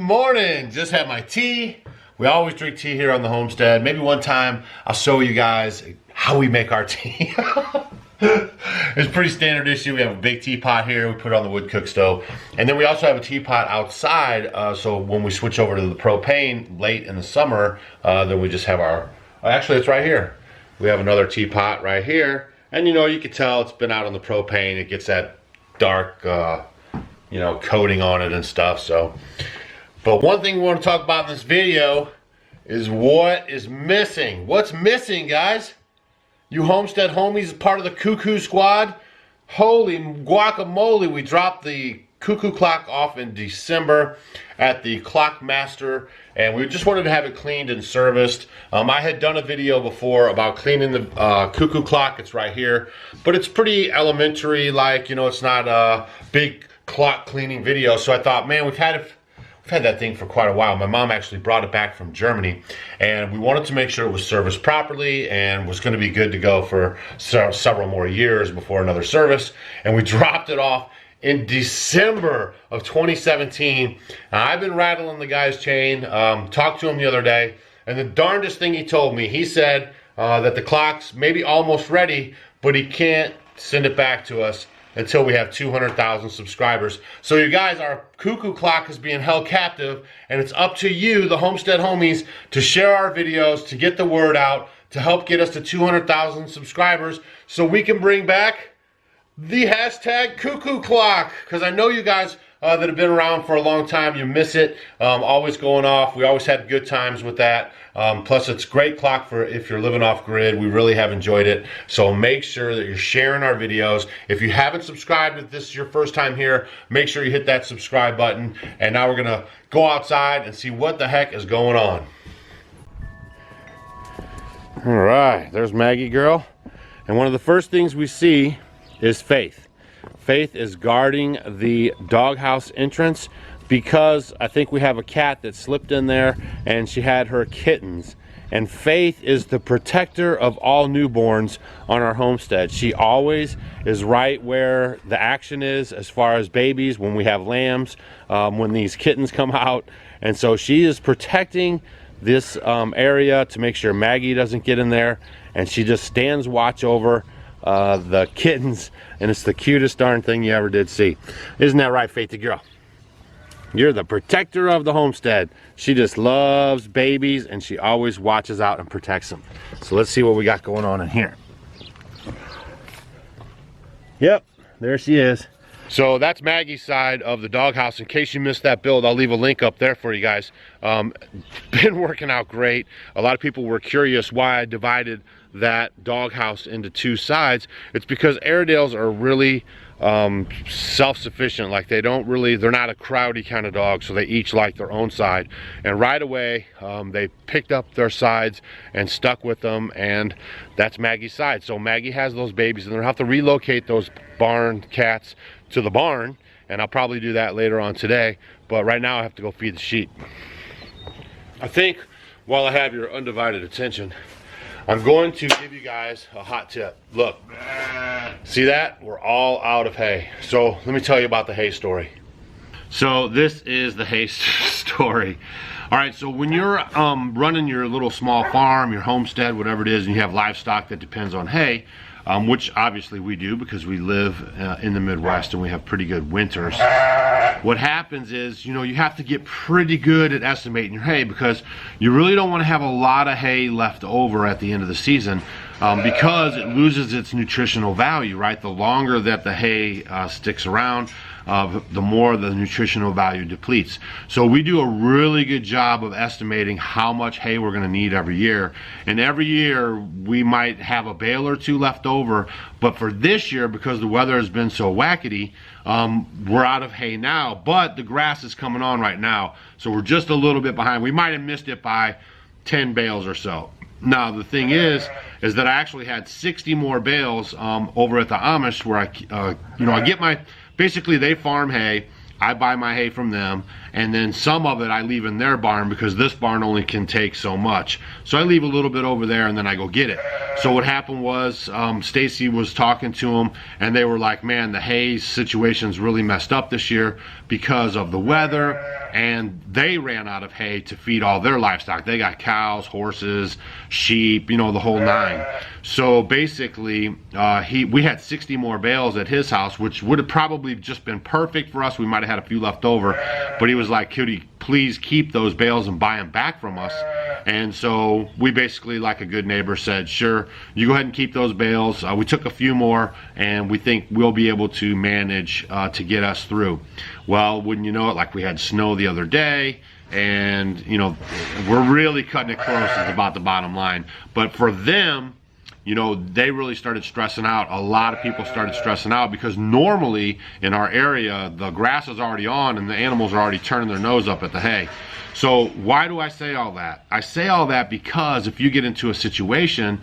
morning. Just had my tea. We always drink tea here on the homestead. Maybe one time I'll show you guys how we make our tea. It's a pretty standard issue. We have a big teapot here. We put it on the wood cook stove. And then we also have a teapot outside. So when we switch over to the propane late in the summer, then we just have our, actually it's right here. We have another teapot right here. And you know, you can tell it's been out on the propane. It gets that dark, you know, coating on it and stuff. So, but one thing we want to talk about in this video is what is missing. What's missing, guys? You homestead homies, part of the cuckoo squad. Holy guacamole, we dropped the cuckoo clock off in December at the Clock Master, and we just wanted to have it cleaned and serviced. I had done a video before about cleaning the cuckoo clock. It's right here, but it's pretty elementary, like, you know, it's not a big clock cleaning video. So I thought, man, we've had that thing for quite a while. My mom actually brought it back from Germany, and we wanted to make sure it was serviced properly and was going to be good to go for several more years before another service. And we dropped it off in December of 2017. Now, I've been rattling the guy's chain, talked to him the other day, and the darndest thing he told me, he said that the clock's maybe almost ready, but he can't send it back to us until we have 200,000 subscribers. So you guys, our cuckoo clock is being held captive, and it's up to you, the homestead homies, to share our videos, to get the word out, to help get us to 200,000 subscribers so we can bring back the hashtag cuckoo clock. Because I know you guys that have been around for a long time, you miss it, always going off. We always had good times with that. Plus it's a great clock for if you're living off grid. We really have enjoyed it. So make sure that you're sharing our videos. If you haven't subscribed, if this is your first time here, make sure you hit that subscribe button. And now we're gonna go outside and see what the heck is going on. All right, there's Maggie girl. And one of the first things we see is Faith. Faith is guarding the doghouse entrance because I think we have a cat that slipped in there and she had her kittens. And Faith is the protector of all newborns on our homestead. She always is right where the action is as far as babies, when we have lambs, when these kittens come out. And so she is protecting this area to make sure Maggie doesn't get in there. And she just stands watch over the kittens, and it's the cutest darn thing you ever did see. Isn't that right, Faithy girl? You're the protector of the homestead. She just loves babies, and she always watches out and protects them. So let's see what we got going on in here. Yep, there she is. So that's Maggie's side of the doghouse. In case you missed that build, I'll leave a link up there for you guys. Been working out great. A lot of people were curious why I divided that doghouse into two sides. It's because Airedales are really self-sufficient. Like they're not a crowdy kind of dog, so they each like their own side. And right away they picked up their sides and stuck with them, and that's Maggie's side. So Maggie has those babies, and they'll have to relocate those barn cats to the barn, and I'll probably do that later on today. But right now I have to go feed the sheep. I think while I have your undivided attention, I'm going to give you guys a hot tip. Look, see that? We're all out of hay. So let me tell you about the hay story. So this is the hay story. All right, so when you're running your little small farm, your homestead, whatever it is, and you have livestock that depends on hay, which obviously we do because we live in the Midwest and we have pretty good winters. What happens is, you know, you have to get pretty good at estimating your hay, because you really don't want to have a lot of hay left over at the end of the season, because it loses its nutritional value, right? The longer that the hay sticks around, the more the nutritional value depletes. So we do a really good job of estimating how much hay we're going to need every year. And every year we might have a bale or two left over, but for this year, because the weather has been so wackety, we're out of hay now, but the grass is coming on right now, so we're just a little bit behind. We might have missed it by 10 bales or so. Now the thing is that I actually had 60 more bales over at the Amish, where I get my, basically they farm hay, I buy my hay from them, and then some of it I leave in their barn because this barn only can take so much. So I leave a little bit over there and then I go get it. So what happened was Stacy was talking to them and they were like, man, the hay situation's really messed up this year because of the weather, and they ran out of hay to feed all their livestock. They got cows, horses, sheep, you know, the whole nine. So basically we had 60 more bales at his house, which would have probably just been perfect for us. We might have had a few left over, but he was like, could he please keep those bales and buy them back from us? And so we basically, like a good neighbor, said, sure, you go ahead and keep those bales. We took a few more and we think we'll be able to manage to get us through. Well, wouldn't you know it, like we had snow the other day, and you know, we're really cutting it close is about the bottom line. But for them, you know, they really started stressing out. A lot of people started stressing out because normally in our area, the grass is already on and the animals are already turning their nose up at the hay. So why do I say all that? I say all that because if you get into a situation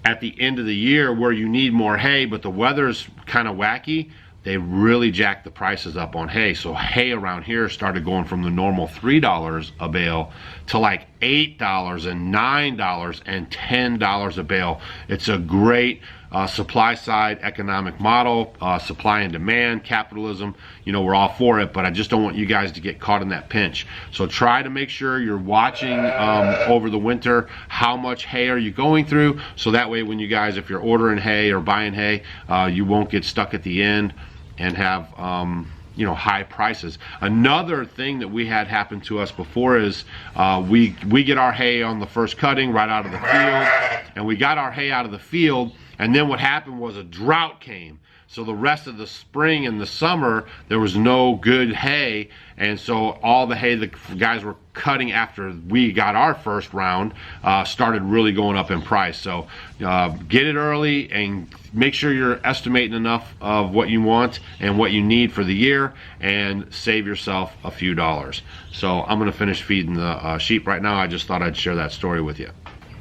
at the end of the year where you need more hay, but the weather's kind of wacky, they really jacked the prices up on hay. So hay around here started going from the normal $3 a bale to like $8 and $9 and $10 a bale. It's a great supply side economic model, supply and demand, capitalism. You know, we're all for it, but I just don't want you guys to get caught in that pinch. So try to make sure you're watching over the winter, how much hay are you going through, so that way when you guys, if you're ordering hay or buying hay, you won't get stuck at the end and have you know, high prices. Another thing that we had happen to us before is we get our hay on the first cutting right out of the field, and we got our hay out of the field, and then what happened was a drought came. So the rest of the spring and the summer, there was no good hay, and so all the hay the guys were cutting after we got our first round started really going up in price. So get it early and make sure you're estimating enough of what you want and what you need for the year, and save yourself a few dollars. So I'm gonna finish feeding the sheep right now. I just thought I'd share that story with you.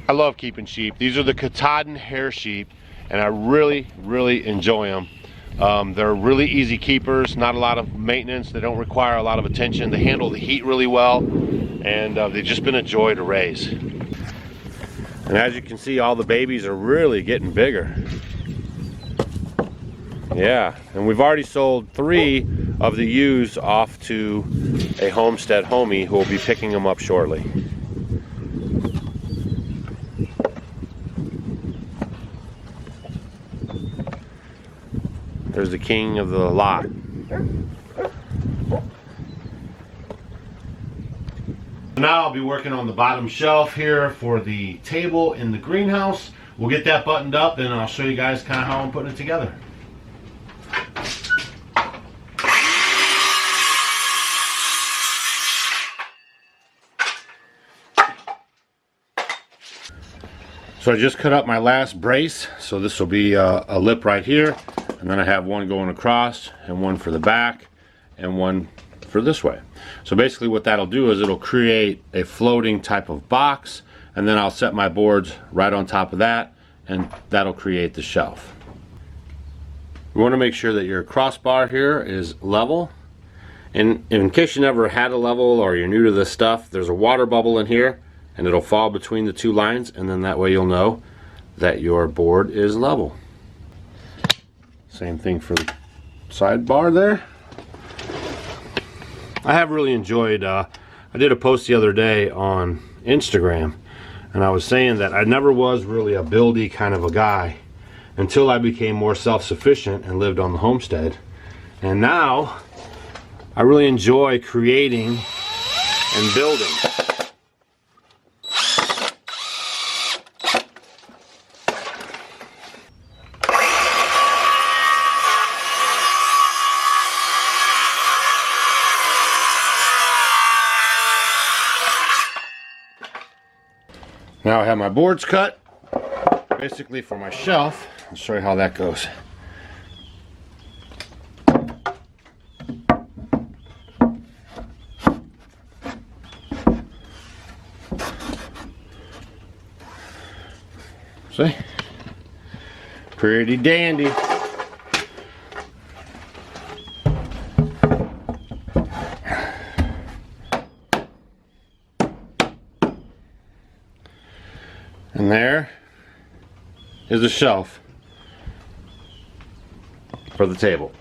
I love keeping sheep. These are the Katahdin hair sheep, and I really, really enjoy them. They're really easy keepers, not a lot of maintenance. They don't require a lot of attention. They handle the heat really well, and they've just been a joy to raise. And as you can see, all the babies are really getting bigger. Yeah, and we've already sold 3 of the ewes off to a homestead homie who will be picking them up shortly. There's the king of the lot. Now I'll be working on the bottom shelf here for the table in the greenhouse. We'll get that buttoned up, and I'll show you guys kind of how I'm putting it together. So I just cut up my last brace, so this will be a lip right here, and then I have one going across and one for the back and one for this way. So basically what that'll do is it'll create a floating type of box, and then I'll set my boards right on top of that, and that'll create the shelf. You want to make sure that your crossbar here is level, and in case you never had a level or you're new to this stuff, there's a water bubble in here, and it'll fall between the 2 lines, and then that way you'll know that your board is level. Same thing for the sidebar there. I have really enjoyed, I did a post the other day on Instagram, and I was saying that I never was really a buildy kind of a guy until I became more self-sufficient and lived on the homestead. And now I really enjoy creating and building. Now I have my boards cut, basically for my shelf. I'll show you how that goes. See? Pretty dandy. is a shelf for the table.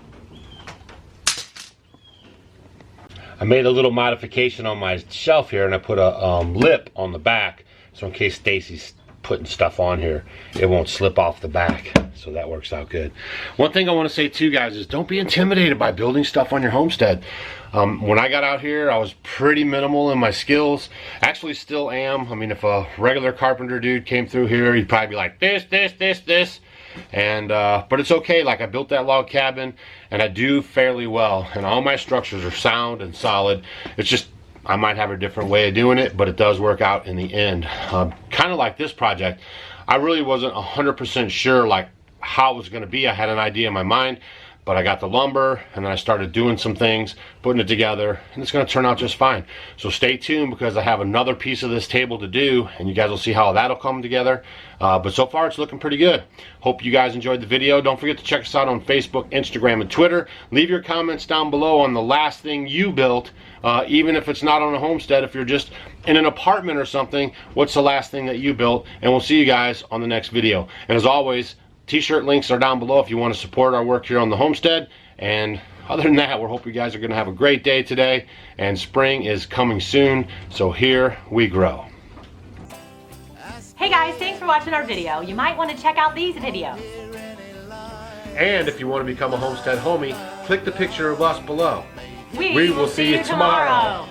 I made a little modification on my shelf here, and I put a lip on the back, so in case Stacy's putting stuff on here, it won't slip off the back. So that works out good. One thing I want to say too, guys, is don't be intimidated by building stuff on your homestead. When I got out here, I was pretty minimal in my skills. Actually still am. I mean, if a regular carpenter dude came through here, he'd probably be like this. And but it's okay. Like, I built that log cabin and I do fairly well, and all my structures are sound and solid. It's just I might have a different way of doing it, but it does work out in the end. Kind of like this project, I really wasn't 100% sure like how it was going to be. I had an idea in my mind, but I got the lumber and then I started doing some things, putting it together, and it's going to turn out just fine. So stay tuned, because I have another piece of this table to do, and you guys will see how that'll come together. But so far it's looking pretty good. Hope you guys enjoyed the video. Don't forget to check us out on Facebook, Instagram, and Twitter. Leave your comments down below on the last thing you built, even if it's not on a homestead. If you're just in an apartment or something, what's the last thing that you built? And we'll see you guys on the next video. And as always, t-shirt links are down below if you want to support our work here on the homestead. And other than that, we hope you guys are going to have a great day today, and spring is coming soon, so here we grow. Hey guys, thanks for watching our video. You might want to check out these videos. And if you want to become a homestead homie, click the picture of us below. We will see you tomorrow.